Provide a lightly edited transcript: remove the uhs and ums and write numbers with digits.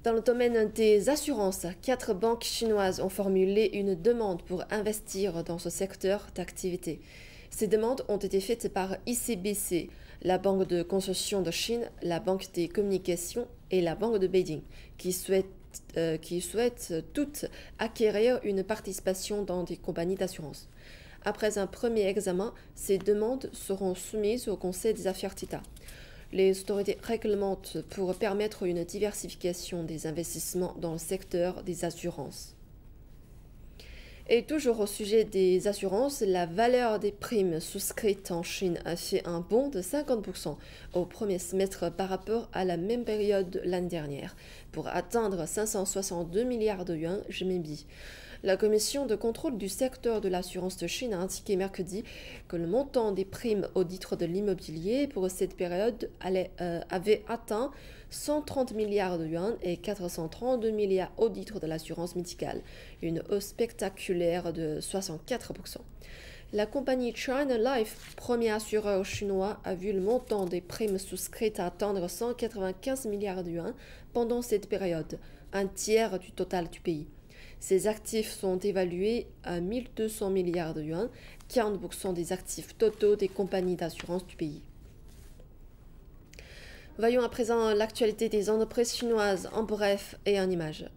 Dans le domaine des assurances, 4 banques chinoises ont formulé une demande pour investir dans ce secteur d'activité. Ces demandes ont été faites par ICBC, la Banque de construction de Chine, la Banque des communications et la Banque de Beijing, qui souhaitent toutes acquérir une participation dans des compagnies d'assurance. Après un premier examen, ces demandes seront soumises au Conseil des affaires d'État. Les autorités réglementent pour permettre une diversification des investissements dans le secteur des assurances. Et toujours au sujet des assurances, la valeur des primes souscrites en Chine a fait un bond de 50% au premier semestre par rapport à la même période l'année dernière, pour atteindre 562 milliards de yuans renminbi. La commission de contrôle du secteur de l'assurance de Chine a indiqué mercredi que le montant des primes au titre de l'immobilier pour cette période avait atteint 130 milliards de yuan et 432 milliards au titre de l'assurance médicale, une hausse spectaculaire de 64%. La compagnie China Life, premier assureur chinois, a vu le montant des primes souscrites atteindre 195 milliards de yuan pendant cette période, un tiers du total du pays. Ces actifs sont évalués à 1200 milliards de yuan, 40% des actifs totaux des compagnies d'assurance du pays. Voyons à présent l'actualité des entreprises chinoises en bref et en images.